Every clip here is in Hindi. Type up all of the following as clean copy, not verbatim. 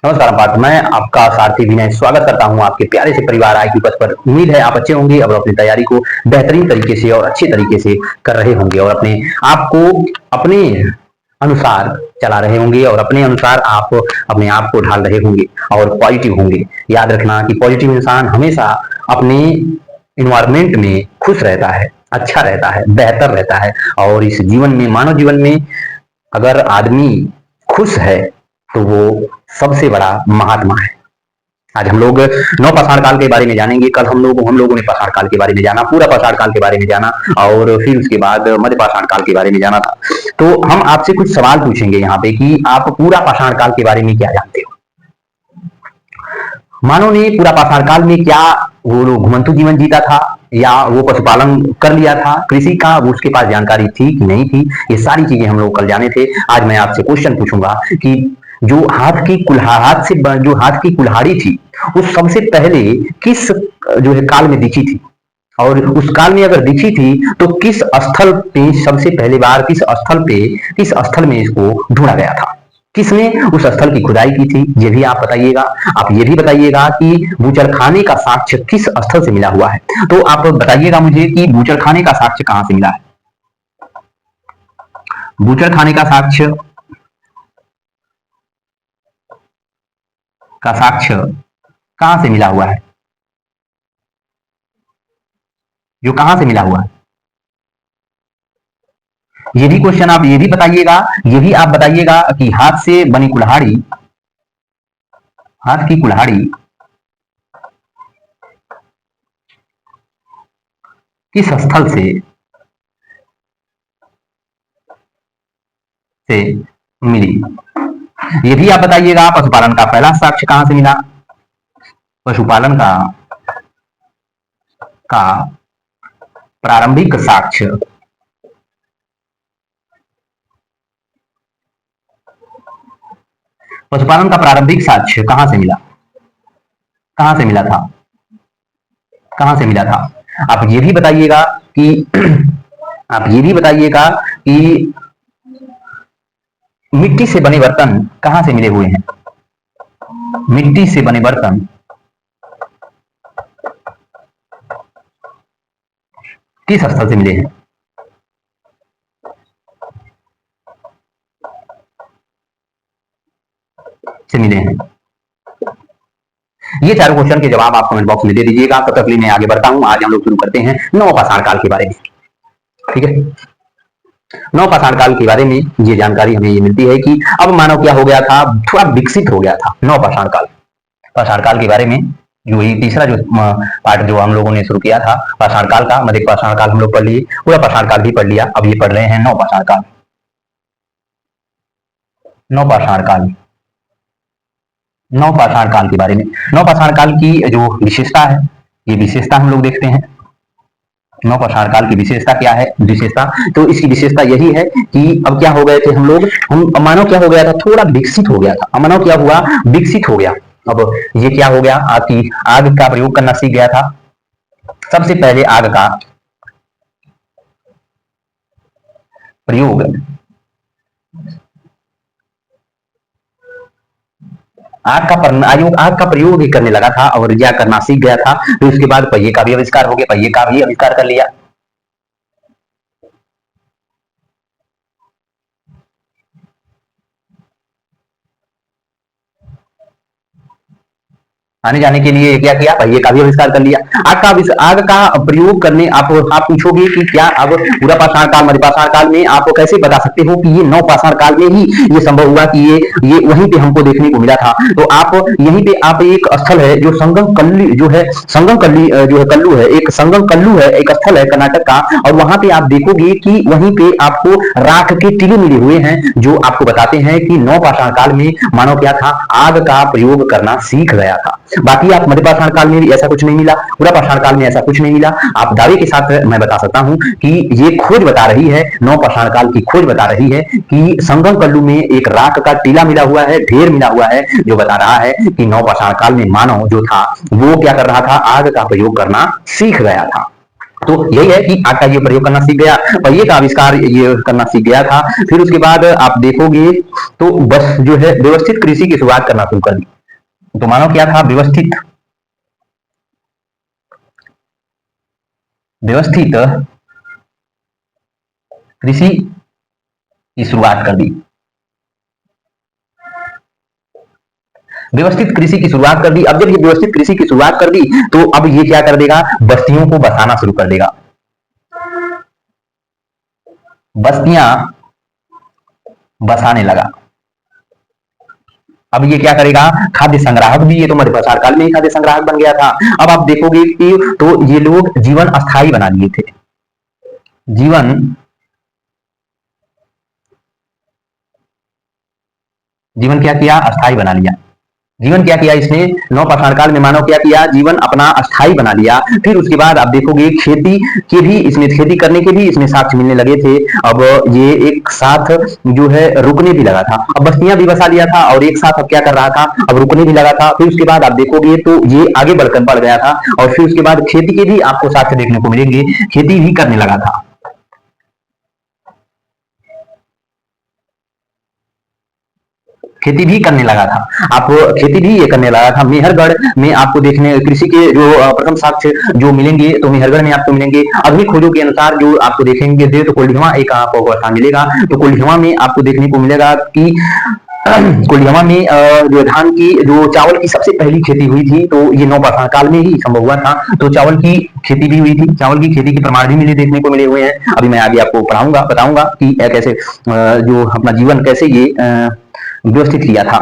नमस्कार पाठ, मैं आपका सारथी विनय स्वागत करता हूं आपके प्यारे से परिवार IQ पथ पर। उम्मीद है आप अच्छे होंगे और अपनी तैयारी को बेहतरीन तरीके से और अच्छे तरीके से कर रहे होंगे और अपने आप को अपने अनुसार चला रहे होंगे और अपने अनुसार आप अपने आप को ढाल रहे होंगे और पॉजिटिव होंगे। याद रखना कि पॉजिटिव इंसान हमेशा अपने इन्वायरमेंट में खुश रहता है, अच्छा रहता है, बेहतर रहता है। और इस जीवन में, मानव जीवन में अगर आदमी खुश है तो वो सबसे बड़ा महात्मा है। आज हम लोग नौ पाषाण काल के बारे में जानेंगे। कल हम लोगों ने पाषाण काल के बारे में जाना, पूरा पाषाण काल के बारे में जाना और फिर उसके बाद मध्य पाषाण काल के बारे में जाना था। तो हम आपसे कुछ सवाल पूछेंगे यहाँ पे कि आप पूरा पाषाण काल के बारे में क्या जानते हो। मानव ने पूरा पाषाण काल में क्या वो घुमंतु जीवन जीता था या वो पशुपालन कर लिया था, कृषि का वो उसके पास जानकारी थी कि नहीं थी, ये सारी चीजें हम लोग कल जाने थे। आज मैं आपसे क्वेश्चन पूछूंगा कि जो हाथ की कुल्हाड़ी थी वो सबसे पहले किस जो है काल में दिखी थी, और उस काल में अगर दिखी थी तो किस स्थल पे सबसे पहली बार किस स्थल में इसको ढूंढा गया था, किसने उस स्थल की खुदाई की थी, ये भी आप बताइएगा। आप ये भी बताइएगा कि बूचड़खाने का साक्ष्य किस स्थल से मिला हुआ है। तो आप बताइएगा मुझे कि बूचड़खाने का साक्ष्य कहां से मिला है। बूचड़खाने का साक्ष्य कहां से मिला हुआ है, जो कहां से मिला हुआ है। ये भी क्वेश्चन आप ये भी बताइएगा, ये भी आप बताइएगा कि हाथ से बनी कुल्हाड़ी, हाथ की कुल्हाड़ी किस स्थल से मिली। ये भी आप बताइएगा पशुपालन का पहला साक्ष्य कहां से मिला। पशुपालन का प्रारंभिक साक्ष्य कहां से मिला, कहां से मिला था। आप ये भी बताइएगा कि मिट्टी से बने बर्तन कहां से मिले हुए हैं। मिट्टी से बने बर्तन किस स्थल से मिले हैं। ये चारों क्वेश्चन के जवाब आप कमेंट बॉक्स में दे दीजिएगा। तब तक मैं आगे बढ़ता हूं। आज हम लोग शुरू करते हैं नौ पाषाण काल के बारे में। ठीक है, नौ पाषाण काल के बारे में ये जानकारी हमें ये मिलती है कि अब मानव क्या हो गया था, थोड़ा विकसित हो गया था। नौ पाषाण काल के बारे में जो ये तीसरा जो पार्ट जो हम लोगों ने शुरू किया था पाषाण काल का, मध्य पाषाण काल हम लोग पढ़ लिए, पूरा पाषाण काल भी पढ़ लिया। अब ये पढ़ रहे हैं नौ पाषाण काल। नौ पाषाण काल के बारे में, नौ पाषाण काल की जो विशेषता है, ये विशेषता हम लोग देखते हैं। नौ पाषाण काल की विशेषता क्या है। विशेषता तो इसकी विशेषता यही है कि अब क्या हो गए थे हम मानव क्या हो गया था, थोड़ा विकसित हो गया था। मानव क्या हुआ, विकसित हो गया। अब ये क्या हो गया, आपकी आग का प्रयोग करना सीख गया था। सबसे पहले आग का प्रयोग आग का प्रयोग ही करने लगा था और क्या करना सीख गया था। तो उसके बाद पहिए का भी आविष्कार हो गया, पहिए का भी आविष्कार कर लिया। आने जाने के लिए क्या किया, पहिए का भी आविष्कार कर लिया। आग का प्रयोग करने आप पूछोगे कि क्या अब पूरा पाषाण काल, मध्य पाषाण काल में आप कैसे बता सकते हो कि ये नौ पाषाण काल में ही ये संभव हुआ कि ये वहीं पे हमको देखने को मिला था। तो आप यहीं पे आप एक स्थल है जो संगम कल्ली जो है, कल्लू है, एक संगम कल्लू है, एक स्थल है कर्नाटक का, और वहां पे आप देखोगे कि वहीं पे आपको राख के टीले मिले हुए हैं जो आपको बताते हैं कि नौ पाषाण काल में मानव क्या था, आग का प्रयोग करना सीख गया था। बाकी आप मध्य पाषाण काल में भी ऐसा कुछ नहीं मिला, पूरा पाषाण काल में ऐसा कुछ नहीं मिला। आप दावे के साथ मैं बता सकता हूं कि ये खोज बता रही है, नौ पाषाण काल की खोज बता रही है कि संगम कल्लू में एक राख का टीला मिला हुआ है, ढेर मिला हुआ है, जो बता रहा है कि नौ पाषाण काल में मानव जो था वो क्या कर रहा था, आग का प्रयोग करना सीख गया था। तो यही है कि आग का ये प्रयोग करना सीख गया, पहिए का आविष्कार ये करना सीख गया था। फिर उसके बाद आप देखोगे तो बस जो है व्यवस्थित कृषि की शुरुआत करना शुरू कर दी। तो मानव क्या था, व्यवस्थित व्यवस्थित कृषि की शुरुआत कर दी। व्यवस्थित कृषि की शुरुआत कर दी। अब जब ये व्यवस्थित कृषि की शुरुआत कर दी तो अब ये क्या कर देगा, बस्तियों को बसाना शुरू कर देगा। बस्तियां बसाने लगा। अब ये क्या करेगा, खाद्य संग्राहक भी, ये तो मध्य प्रसार काल में ही खाद्य संग्राहक बन गया था। अब आप देखोगे कि तो ये लोग जीवन अस्थायी बना लिए थे। जीवन जीवन क्या किया, अस्थायी बना लिया। जीवन क्या किया इसने, नवपाषाण काल में मानव क्या किया, जीवन अपना अस्थायी बना लिया। फिर उसके बाद आप देखोगे खेती के भी इसमें, खेती करने के भी इसमें साक्ष्य मिलने लगे थे। अब ये एक साथ जो है रुकने भी लगा था। अब बस्तियां भी बसा लिया था और एक साथ अब क्या कर रहा था, अब रुकने भी लगा था। फिर उसके बाद आप देखोगे तो ये आगे बढ़कर बढ़ गया था और फिर उसके बाद खेती के भी आपको साक्ष्य देखने को मिलेंगे, खेती भी करने लगा था। खेती भी करने लगा था। आप खेती भी ये करने लगा था। मेहरगढ़ में आपको देखने कृषि के जो प्रथम साक्ष्य जो मिलेंगे तो मेहरगढ़ में आपको मिलेंगे। आधुनिक खोजों के अनुसार जो आपको देखेंगे दे तो कोल्डिहवा एक आपको स्थान मिलेगा। तो कोल्डिहवा में आपको देखने को मिलेगा कि कोल्डिहवा में जो धान की जो चावल की सबसे पहली खेती हुई थी तो ये नवपाषाण काल में ही संभव हुआ था। तो चावल की खेती भी हुई थी, चावल की खेती के प्रमाण भी मिले देखने को मिले हुए हैं। अभी मैं आगे आपको पढ़ाऊंगा, बताऊंगा कि कैसे जो अपना जीवन कैसे ये व्यवस्थित किया था।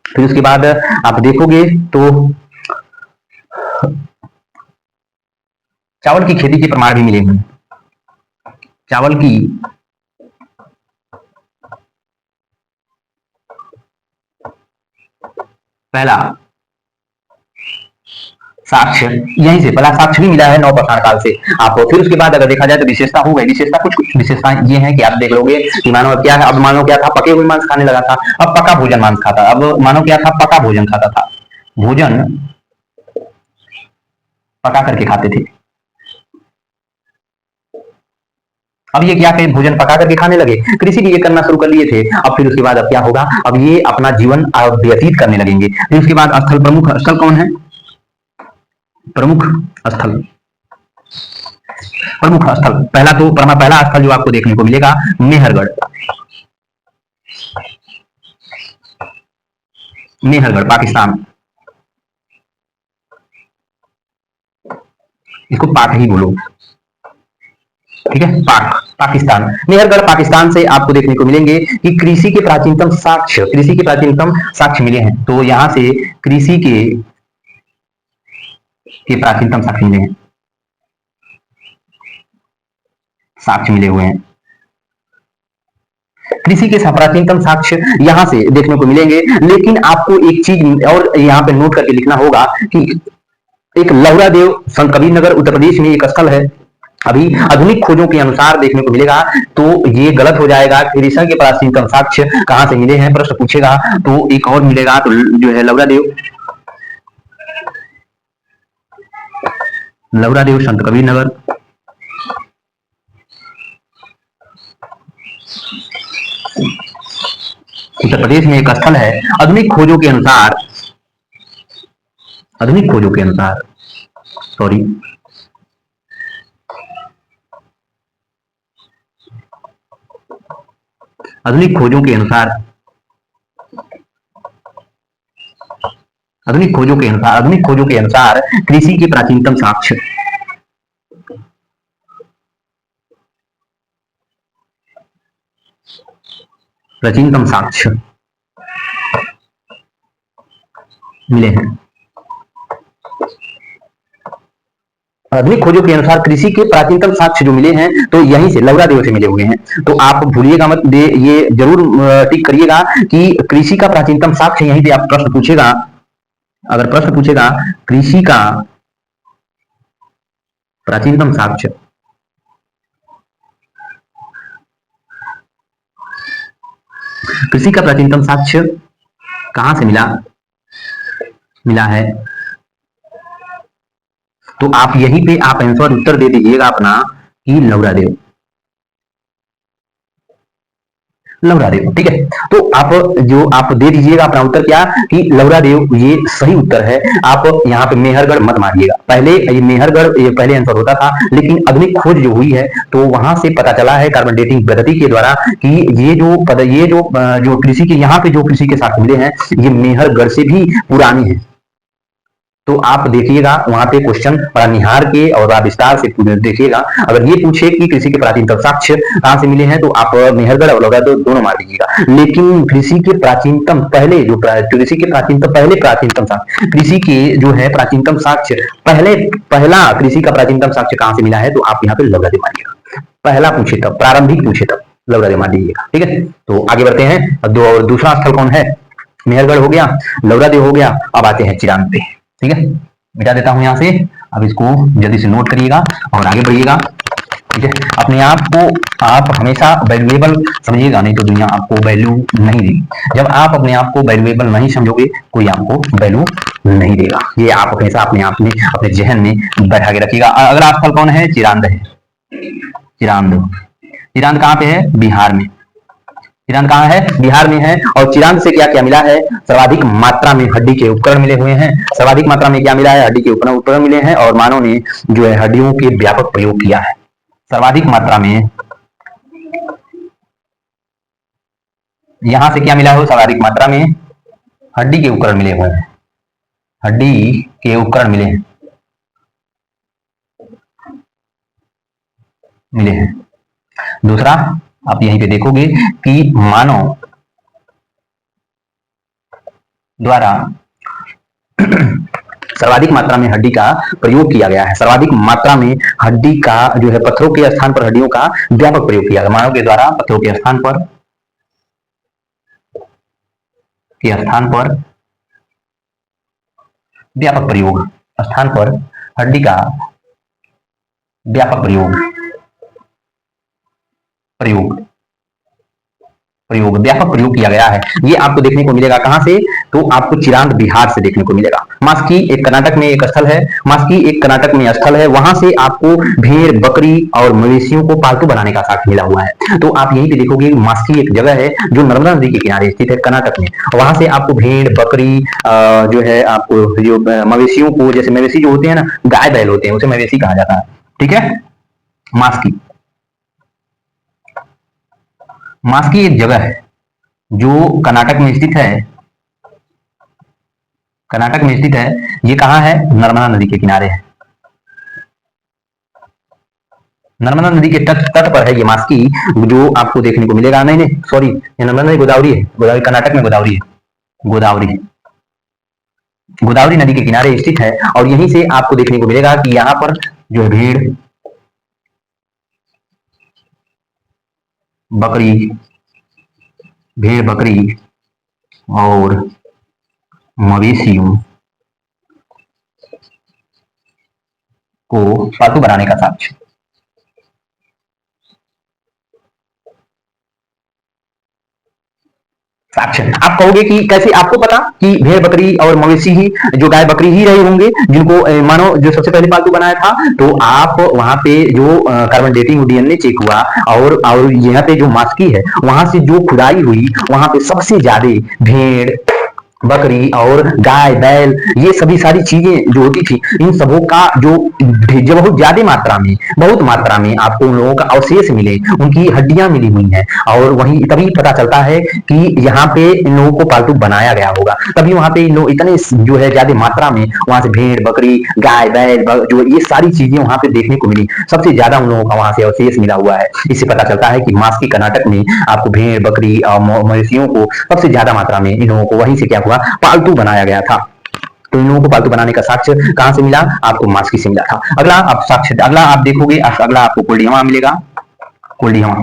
फिर उसके बाद आप देखोगे तो चावल की खेती के प्रमाण भी मिले हैं। चावल की पहला साक्ष्य यहीं से, पहला साक्ष्य भी मिला है नवपाषाण काल से आपको। फिर उसके बाद अगर देखा जाए तो विशेषता हो गई। विशेषता कुछ कुछ विशेषताएं ये हैं कि आप देख लोगे कि मानव क्या है, अब मानव क्या था, पके हुए मांस खाने लगा था। अब पका भोजन मांस खाता। अब मानव क्या था, पका भोजन खाता था। भोजन पका करके खाते थे। अब ये क्या कहे, भोजन पका करके खाने लगे, कृषि भी ये करना शुरू कर लिए थे। अब फिर उसके बाद अब क्या होगा, अब ये अपना जीवन व्यतीत करने लगेंगे। फिर उसके बाद स्थल, प्रमुख स्थल कौन है, प्रमुख स्थल, प्रमुख स्थल पहला तो पहला स्थल जो आपको देखने को मिलेगा मेहरगढ़। मेहरगढ़ पाकिस्तान, इसको पाक ही बोलो, ठीक है, पाक पाकिस्तान। मेहरगढ़ पाकिस्तान से आपको देखने को मिलेंगे कि कृषि के प्राचीनतम साक्ष्य, कृषि के प्राचीनतम साक्ष्य मिले हैं। तो यहां से कृषि के प्राचीनतम साक्ष्य मिले हैं, साक्ष्य मिले हुए हैं। कृषि के प्राचीनतम साक्ष्य यहां से देखने को मिलेंगे। लेकिन आपको एक चीज और यहाँ पे नोट करके लिखना होगा कि एक लहुरा देव संत कबीर नगर उत्तर प्रदेश में एक स्थल है। अभी आधुनिक खोजों के अनुसार देखने को मिलेगा तो ये गलत हो जाएगा। कृषि के प्राचीनतम साक्ष्य कहां से मिले हैं, प्रश्न पूछेगा तो एक और मिलेगा तो जो है लहुरा देव संत कबीर नगर उत्तर प्रदेश में एक स्थल है। आधुनिक खोजों के अनुसार, आधुनिक खोजों के अनुसार सॉरी आधुनिक खोजों के अनुसार, आधुनिक खोजों के अनुसार, आधुनिक खोजों के अनुसार कृषि के प्राचीनतम साक्ष्य, प्राचीनतम साक्ष्य मिले हैं। आधुनिक खोजों के अनुसार कृषि के प्राचीनतम साक्ष्य जो मिले हैं तो यहीं से लौरा देव से मिले हुए हैं। तो आप भूलिएगा मत, ये जरूर टिक करिएगा कि कृषि का प्राचीनतम साक्ष्य यहीं पे आप प्रश्न पूछेगा, अगर प्रश्न पूछेगा कृषि का प्राचीनतम साक्ष्य, कृषि का प्राचीनतम साक्ष्य कहां से मिला, मिला है, तो आप यहीं पे आप आंसर उत्तर दे दीजिएगा अपना कि लौरा देव। लवरादेव। ठीक है, तो आप जो आप दे दीजिएगा अपना उत्तर क्या कि लवरादेव ये सही उत्तर है। आप यहाँ पे मेहरगढ़ मत मारिएगा, पहले ये मेहरगढ़ ये पहले आंसर होता था, लेकिन आधुनिक खोज जो हुई है तो वहां से पता चला है कार्बन डेटिंग पद्धति के द्वारा कि ये जो कृषि के यहाँ पे जो कृषि के साथ मिले हैं ये मेहरगढ़ से भी पुरानी है। तो आप देखिएगा वहां पे क्वेश्चन बड़ा निहार के और बड़ा विस्तार से देखिएगा। अगर ये पूछे कि कृषि के प्राचीनतम साक्ष्य कहाँ से मिले हैं तो आप मेहरगढ़ और लौरा दोनों मार दीजिएगा। लेकिन कृषि के प्राचीनतम पहले जो कृषि के प्राचीनतम पहले प्राचीनतम साक्ष्य कृषि के जो है प्राचीनतम साक्ष्य पहले पहला कृषि का प्राचीनतम साक्ष्य कहाँ से मिला है तो आप यहाँ पे लौरा दे मारिएगा। पहला पूछे तब, प्रारंभिक पूछे तब लौरा दे मार दीजिएगा। ठीक है, तो आगे बढ़ते हैं। अब दूसरा स्थल कौन है? मेहरगढ़ हो गया, लौरादेव हो गया, अब आते हैं चिरांद पे। ठीक है, मिटा देता हूं यहां से। अब इसको जल्दी से नोट करिएगा और आगे बढ़िएगा। ठीक है, अपने आप को आप हमेशा वैल्यूएबल समझिएगा, नहीं तो दुनिया आपको वैल्यू नहीं देगी। जब आप अपने आप को वैल्यूएबल नहीं समझोगे कोई आपको वैल्यू नहीं देगा। ये आप हमेशा अपने आप में अपने जहन में बैठा के रखिएगा। अगला स्थल कौन है? चिरांद है। चिरांद, चिरांद कहाँ पे है? बिहार में। चिरांद कहाँ है? बिहार में है। और चिरांद से क्या क्या मिला है? सर्वाधिक मात्रा में हड्डी के उपकरण मिले हुए हैं। सर्वाधिक मात्रा में क्या मिला है? हड्डी के उपकरण मिले हैं और मानव ने जो है हड्डियों के व्यापक प्रयोग किया है। सर्वाधिक मात्रा में यहां से क्या मिला है? सर्वाधिक मात्रा में हड्डी के उपकरण मिले हुए हैं। हड्डी के उपकरण मिले हैं। दूसरा आप यहीं पे देखोगे कि मानव द्वारा सर्वाधिक मात्रा में हड्डी का प्रयोग किया गया है। सर्वाधिक मात्रा में हड्डी का जो है पत्थरों के स्थान पर हड्डियों का व्यापक प्रयोग किया गया। मानव के द्वारा पत्थरों के स्थान पर व्यापक प्रयोग, स्थान पर हड्डी का व्यापक प्रयोग व्यापक प्रयोग किया गया है। ये आपको देखने को मिलेगा कहां से? तो आपको चिरांद बिहार से देखने को मिलेगा। मास्की एक कर्नाटक में एक स्थल है। मास्की एक कर्नाटक में स्थल है, वहां से आपको भेड़, बकरी और मवेशियों को पालतू बनाने का साक्ष्य मिला हुआ है। तो आप यहीं पे देखोगे मास्की एक जगह है जो नर्मदा नदी के किनारे स्थित है कर्नाटक में। वहां से आपको भेड़, बकरी जो है आपको जो मवेशियों को, जैसे मवेशी जो होते हैं ना, गाय बैल होते हैं, उसे मवेशी कहा जाता है। ठीक है, मास्की मास्की एक जगह है जो कर्नाटक में स्थित है। कर्नाटक में स्थित है। ये कहां है? नर्मदा नदी के किनारे है। नर्मदा नदी के तट पर है ये मास्की, जो आपको देखने को मिलेगा। नहीं नहीं सॉरी, ये नर्मदा नदी गोदावरी है। गोदावरी कर्नाटक में गोदावरी है। गोदावरी नदी के किनारे स्थित है और यहीं से आपको देखने को मिलेगा कि यहाँ पर जो है भेड़, बकरी और मवेशियों को पालतू बनाने का साक्ष्य। आप कहोगे कि कैसे आपको पता कि भेड़, बकरी और मवेशी ही, जो गाय बकरी ही रहे होंगे जिनको मानो जो सबसे पहले पालतू बनाया था? तो आप वहां पे जो कार्बन डेटिंग डीएनए चेक हुआ और यहाँ पे जो मास्की है वहां से जो खुदाई हुई, वहां पे सबसे ज्यादा भेड़, बकरी और गाय, बैल, ये सभी सारी चीजें जो होती थी, इन सबों का जो बहुत ज्यादा बहुत मात्रा में आपको उन लोगों का अवशेष मिले, उनकी हड्डियां मिली हुई हैं। और वहीं तभी पता चलता है कि यहाँ पे इन लोगों को पालतू बनाया गया होगा। तभी वहां पे इन लोग इतने जो है ज्यादा मात्रा में वहां से भेड़, बकरी, गाय, बैल, जो ये सारी चीजें वहां पे देखने को मिली, सबसे ज्यादा उन लोगों का वहां से अवशेष मिला हुआ है। इससे पता चलता है कि मास्की कर्नाटक में आपको भेड़, बकरी और मवेशियों को सबसे ज्यादा मात्रा में इन लोगों को वहीं से क्या हुआ, पालतू बनाया गया था। तो इन लोगों को पालतू बनाने का साक्ष्य कहां से मिला? आपको मास्की से मिला था। अगला आप साक्ष्य, अगला आप देखोगे, अगला आपको कोल्डिहवा मिलेगा। कोल्डिहवा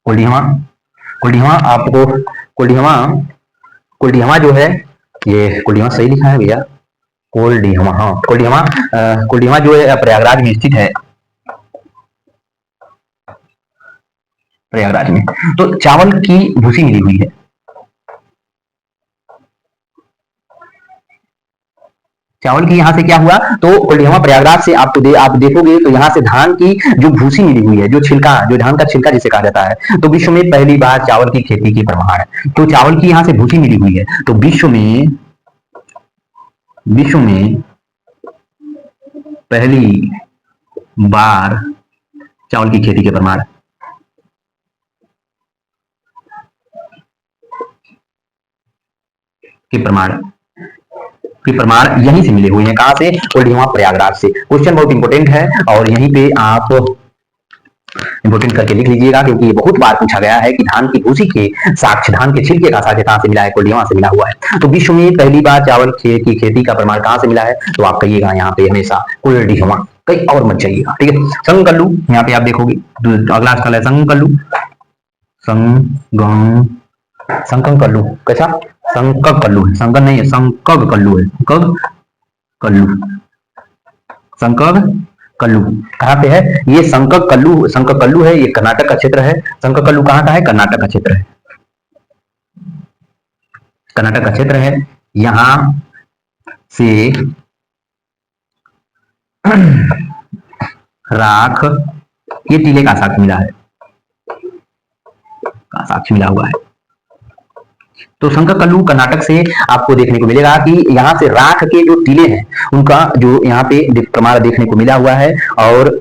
कोल्डिहवा कोल्डिहवा आपको कोल्डिहवा कोल्डिहवा जो है, ये कोल्डिहवा सही लिखा है भैया? कोल्डिहवा, हाँ कोल्डिहवा। कोल्डिहवा जो है प्रयागराज में स्थित है। प्रयागराज में तो चावल की भूसी मिली हुई है। चावल की यहाँ से क्या हुआ, तो कोल्डियामा प्रयागराज से आप देखोगे तो यहाँ से धान की जो भूसी मिली हुई है, जो छिलका, जो धान का छिलका जिसे कहा जाता है, तो विश्व में पहली बार चावल की खेती की प्रमाण है। तो चावल की यहाँ से भूसी मिली हुई है, तो विश्व में पहली बार चावल की खेती के प्रमाण के प्रमाण के प्रमाण यहीं से मिले हुए हैं। कहां से? कोल्डियामा प्रयागराज से। क्वेश्चन बहुत इंपॉर्टेंट है और यहीं पे आप इंपोर्टेंट करके लिख लीजिएगा, क्योंकि ये बहुत बार पूछा गया है कि धान की भूसी के साक्ष्य, धान के छिलके का साक्ष्य कहां से मिला है? कोल्डियामा से मिला हुआ है। तो विश्व में पहली बार चावल की खेती का प्रमाण कहां से मिला है? तो आप कहिएगा यहाँ पे हमेशा कोल्डियामा, कहीं और मत जाइएगा, ठीक है। संगकल्लू, यहाँ पे आप देखोगे अगला स्थल है संगकल्लू। संककल्लू कैसा? संककल्लू है, संकन नहीं है, संककल्लू है, कल्लू, संकग कल्लू कहाँ पे है? ये संककल्लू है, ये कर्नाटक का क्षेत्र है। संककल्लू कहाँ का है? कर्नाटक का क्षेत्र है, कर्नाटक का क्षेत्र है। यहां से राख, ये टीले का साक्ष्य मिला है, का साक्ष्य मिला हुआ है। तो संककल्लू कर्नाटक से आपको देखने को मिलेगा कि यहाँ से राख के जो टीले हैं उनका जो यहाँ पे प्रमाण देखने को मिला हुआ है, और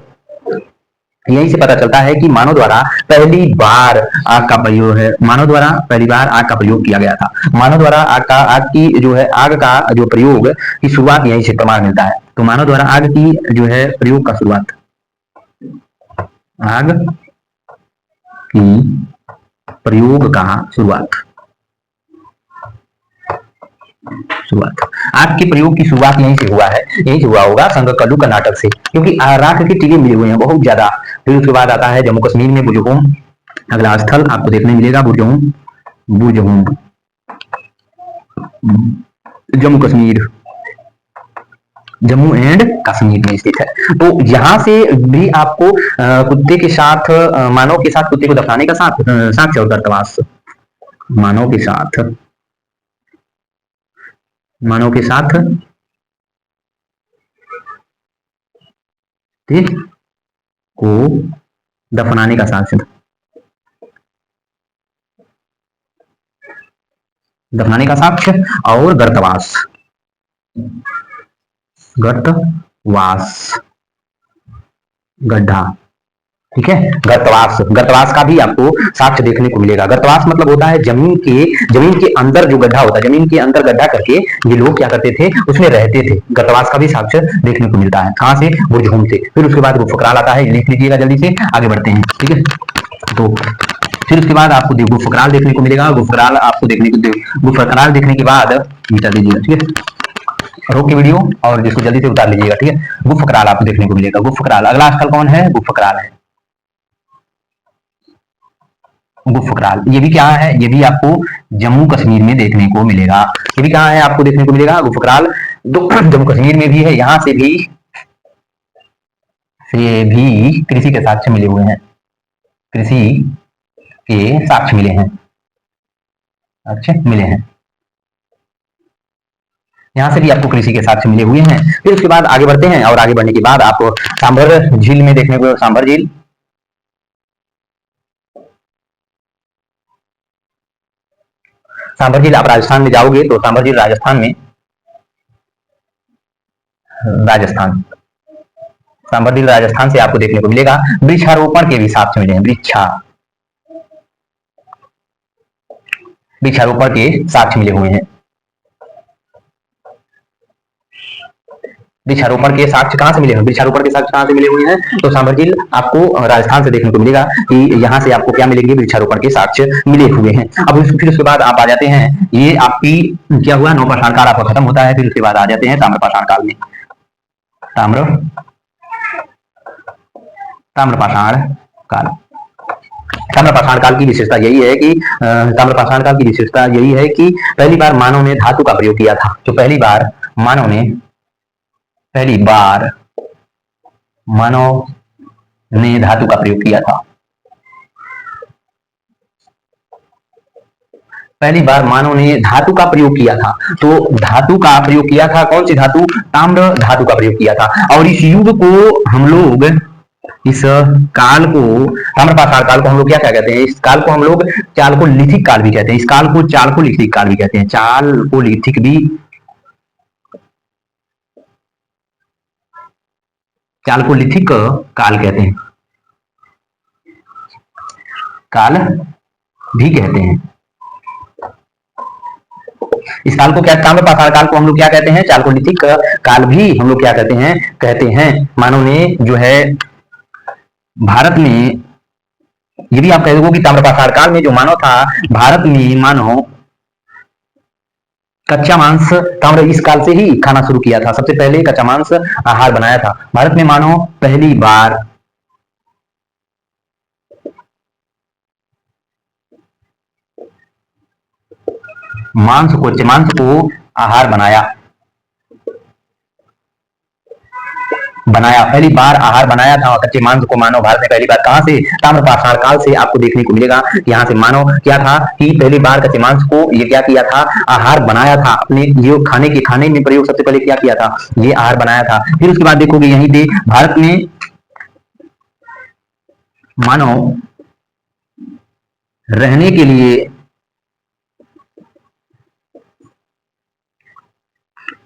यहीं से पता चलता है कि मानव द्वारा पहली बार आग का प्रयोग है, मानव द्वारा पहली बार आग का प्रयोग किया गया था। मानव द्वारा आग की जो है, आग का जो प्रयोग की शुरुआत यहीं से प्रमाण मिलता है। तो मानव द्वारा आग की जो है प्रयोग का शुरुआत, आग की प्रयोग का शुरुआत, आग के प्रयोग की शुरुआत यहीं से हुआ है, यहीं से हुआ होगा संककल्लू कर्नाटक से, क्योंकि राख के टीले मिले हुए हैं बहुत ज्यादा। फिर उसके बाद आता है जम्मू कश्मीर में बुरजहोम, अगला स्थल आपको देखने मिलेगा बुरजहोम, जम्मू कश्मीर, जम्मू एंड कश्मीर में स्थित है। तो यहां से भी आपको कुत्ते के साथ, मानव के साथ कुत्ते को दफनाने का साक्ष्य और कर्तवास, मानव के साथ ठीक को दफनाने का साक्ष्य, दफनाने का साक्ष्य और गर्तवास, गड्ढा, ठीक है। गर्तवास का भी आपको साक्ष्य देखने को मिलेगा। गर्तवास मतलब होता है जमीन के अंदर जो गड्ढा होता है, जमीन के अंदर गड्ढा करके ये लोग क्या करते थे, उसमें रहते थे। गर्तवास का भी साक्ष्य देखने को मिलता है। कहां से? बुरजहोम से। फिर उसके बाद गुफकराल आता है, लिख लीजिएगा जल्दी से, आगे बढ़ते हैं, ठीक है। तो फिर उसके बाद आपको गुफकराल देखने को मिलेगा। गुफकराल देखने के बाद मिटा दीजिएगा, ठीक है, रोक के वीडियो और जिसको जल्दी से उतार लीजिएगा, ठीक है। गुफकराल आपको देखने को मिलेगा। गुफकराल अगला स्थल कौन है? गुफकराल है, गुफकराल। ये भी क्या है? ये भी आपको जम्मू कश्मीर में देखने को मिलेगा। ये भी कहाँ है? आपको देखने को मिलेगा गुफकराल, जम्मू कश्मीर में भी है। यहाँ से भी कृषि के साक्ष्य मिले हुए हैं, कृषि के साक्ष्य मिले हैं, अच्छे मिले हैं। यहाँ से भी आपको कृषि के साक्ष्य मिले हुए हैं। फिर उसके बाद आगे बढ़ते हैं, और आगे बढ़ने के बाद आपको सांभर झील में देखने को, सांभर झील, सांभर झील आप राजस्थान में जाओगे तो सांभर झील राजस्थान, सांभर झील राजस्थान से आपको देखने को मिलेगा। वृक्षारोपण के भी साक्ष्य मिले हैं, वृक्षारोपण के साक्ष्य मिले हुए हैं। वृक्षारोपण के साक्ष्य कहां से मिले हैं? वृक्षारोपण के साक्ष्य कहां से मिले हुए हैं? तो सांभर झील आपको राजस्थान से देखने को मिलेगा कि यहाँ से आपको क्या मिलेंगे? वृक्षारोपण के साक्ष्य मिले हुए हैं। अब फिर उसके बाद आप आ जाते हैं, ये आपकी क्या हुआ? नवपाषाण काल आपका खत्म होता है। फिर उसके बाद आ जाते हैं ताम्रपाषाण काल में। ताम्रपाषाण काल, ताम्रपाषाण काल की विशेषता यही है कि पहली बार मानव ने धातु का प्रयोग किया था। तो पहली बार मानव ने धातु का प्रयोग किया था। पहली बार मानव ने धातु का प्रयोग किया था। तो धातु का प्रयोग किया था, कौन सी धातु? ताम्र धातु का प्रयोग किया था। और इस युग को हम लोग, इस काल को, ताम्रपाषाण काल को हम लोग क्या क्या कहते हैं? इस काल को हम लोग चालकोलिथिक काल भी कहते हैं। इस काल को चालकोलिथिक काल भी कहते हैं। चालकोलिथिक भी, चालकोलिथिक काल कहते हैं, काल भी कहते हैं। इस काल को क्या, ताम्रपाषाण काल को हम लोग क्या कहते हैं? चालकोलिथिक काल भी हम लोग क्या कहते हैं? कहते हैं। मानव ने जो है भारत में, ये भी आप कह दोगे कि ताम्रपाषाण काल में जो मानव था, भारत में मानव कच्चा मांस ताम्र इस काल से ही खाना शुरू किया था। सबसे पहले कच्चा मांस आहार बनाया था। भारत में मानव पहली बार मांस को आहार बनाया पहली बार आहार बनाया था। कच्चे मांस को मानव भारत में पहली बार कहां से? ताम्रपाषाण काल से आपको देखने को मिलेगा। यहाँ से मानव क्या था कि पहली बार कच्चे मांस को ये क्या किया था? आहार बनाया था। अपने ये खाने में प्रयोग सबसे पहले क्या किया था? ये आहार बनाया था। फिर उसके बाद देखोगे यहीं पे भारत में मानव रहने के लिए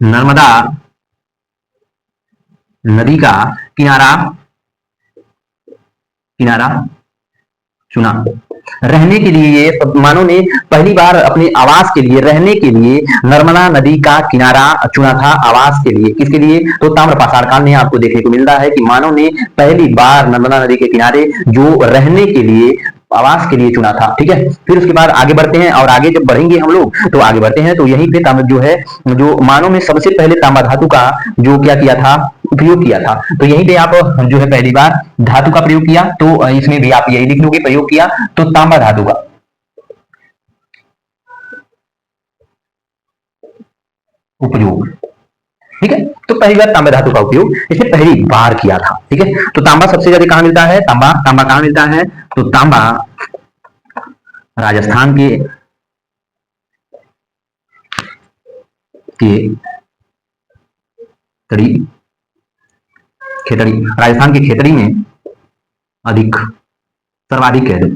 नर्मदा नदी का किनारा चुना। रहने के लिए मानव ने पहली बार अपने आवास के लिए, रहने के लिए नर्मदा नदी का किनारा चुना था आवास के लिए। किसके लिए? तो ताम्रपाषाण काल में आपको देखने को मिलता है कि मानव ने पहली बार नर्मदा नदी के किनारे जो रहने के लिए, आवास के लिए चुना था। ठीक है, फिर उसके बाद आगे बढ़ते हैं, और आगे जब बढ़ेंगे हम लोग तो आगे बढ़ते हैं तो यहीं पे तांबा जो है, जो मानव में सबसे पहले तांबा धातु का जो क्या किया था? उपयोग किया था। तो यहीं पे आप जो है पहली बार धातु का प्रयोग किया, तो इसमें भी आप यही लिख लोगे, प्रयोग किया तो तांबा धातु का उपयोग। ठीक है, तो पहली बार तांबा धातु का उपयोग इसने पहली बार किया था। ठीक है, तो तांबा सबसे ज्यादा कहां मिलता है? तांबा कहां मिलता है? तो तांबा राजस्थान के खेतड़ी, राजस्थान के खेतड़ी में अधिक, सर्वाधिक कह दो,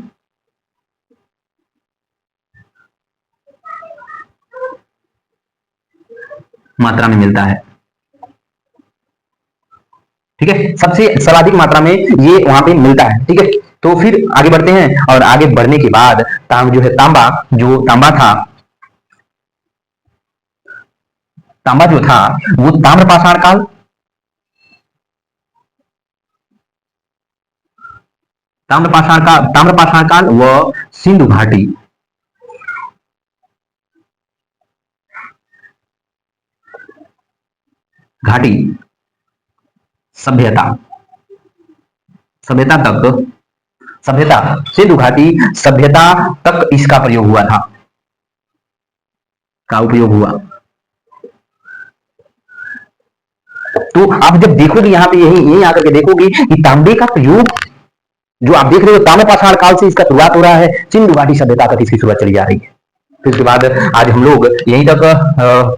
मात्रा में मिलता है। ठीक है, सबसे सर्वाधिक मात्रा में ये वहां पे मिलता है। ठीक है, तो फिर आगे बढ़ते हैं, और आगे बढ़ने के बाद जो है तांबा जो था वो ताम्रपाषाण काल व सिंधु घाटी सभ्यता सिंधु घाटी सभ्यता तक इसका प्रयोग हुआ था, का उपयोग हुआ। तो आप जब देखोगे यहाँ पे, यही आकर के देखोगे कि तांबे का प्रयोग जो आप देख रहे हो, ताम्रपाषाण काल से इसका शुरुआत हो रहा है, सिंधु घाटी सभ्यता तक इसकी शुरुआत चली जा रही है। फिर उसके बाद आज हम लोग यहीं तक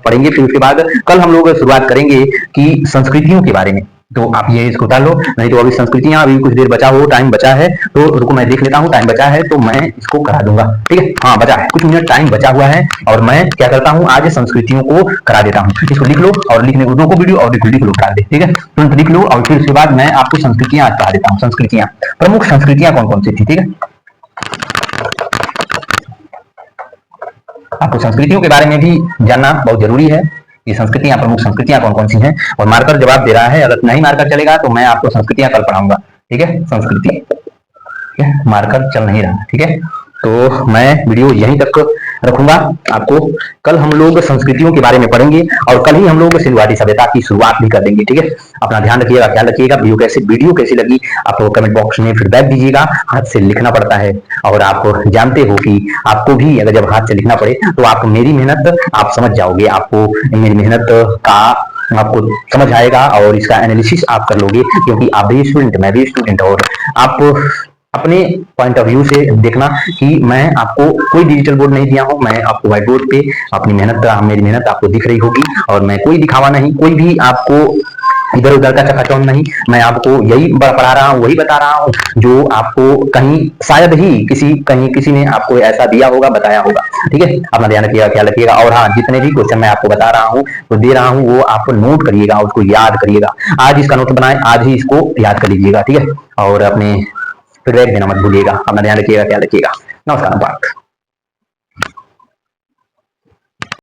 पढ़ेंगे। फिर उसके बाद कल हम लोग शुरुआत करेंगे कि संस्कृतियों के बारे में। तो आप ये इसको उतार लो, नहीं तो अभी संस्कृतियां, अभी कुछ देर बचा हो, टाइम बचा है तो रुको मैं देख लेता हूँ, टाइम बचा है तो मैं इसको करा दूंगा। ठीक है, हाँ बचा है, कुछ मिनट टाइम बचा हुआ है, और मैं क्या करता हूँ, आज संस्कृतियों को करा देता हूँ। इसको लिख लो, और लिखने को रोको वीडियो, और लिख लो करा दे। ठीक है, तुरंत लिख लो, और फिर उसके बाद मैं आपको संस्कृतियां आज करा देता हूँ। संस्कृतियां, प्रमुख संस्कृतियां कौन कौन सी थी? ठीक है, आपको संस्कृतियों के बारे में भी जानना बहुत जरूरी है। ये संस्कृतियां, प्रमुख संस्कृतियां कौन कौन सी हैं, और मार्कर जवाब दे रहा है। अगर नहीं मार्कर चलेगा तो मैं आपको संस्कृतियां कल पढ़ाऊंगा। ठीक है, संस्कृति, ठीक है, मार्कर चल नहीं रहा। ठीक है, तो मैं वीडियो यहीं तक रखूंगा। आपको कल हम लोग संस्कृतियों के बारे में पढ़ेंगे, और कल ही हम लोग सिंधु घाटी सभ्यता की शुरुआत भी कर देंगे। ठीक है, अपना ध्यान रखिएगा, ख्याल रखिएगा। वीडियो कैसी लगी आप कमेंट बॉक्स में फीडबैक दीजिएगा। हाथ से लिखना पड़ता है, और आप जानते हो कि आपको भी अगर जब हाथ से लिखना पड़े तो आप मेरी मेहनत आप समझ जाओगे, आपको मेरी मेहनत का आपको समझ आएगा, और इसका एनालिसिस आप कर लोगे, क्योंकि आप भी स्टूडेंट, मैं भी स्टूडेंट, और आप अपने पॉइंट ऑफ व्यू से देखना कि मैं आपको कोई डिजिटल बोर्ड नहीं दिया हूं, मैं आपको व्हाइट बोर्ड पे अपनी मेरी मेहनत आपको दिख रही होगी, और मैं कोई दिखावा नहीं, कोई भी आपको इधर उधर का चकाचौंध नहीं, मैं आपको यही पढ़ा रहा हूँ, वही बता रहा हूँ जो आपको कहीं शायद ही किसी ने आपको ऐसा दिया होगा, बताया होगा। ठीक है, अपना ध्यान रखिएगा, ख्याल रखिएगा। और हाँ, जितने भी क्वेश्चन मैं आपको बता रहा हूँ, तो दे रहा हूँ, वो आप नोट करिएगा, उसको याद करिएगा। आज इसका नोट बनाए, आज ही इसको याद कर लीजिएगा। ठीक है, और अपने फीडबैक देना मत भूलिएगा। अपना ध्यान रखिएगा, ख्याल रखिएगा। नमस्कार।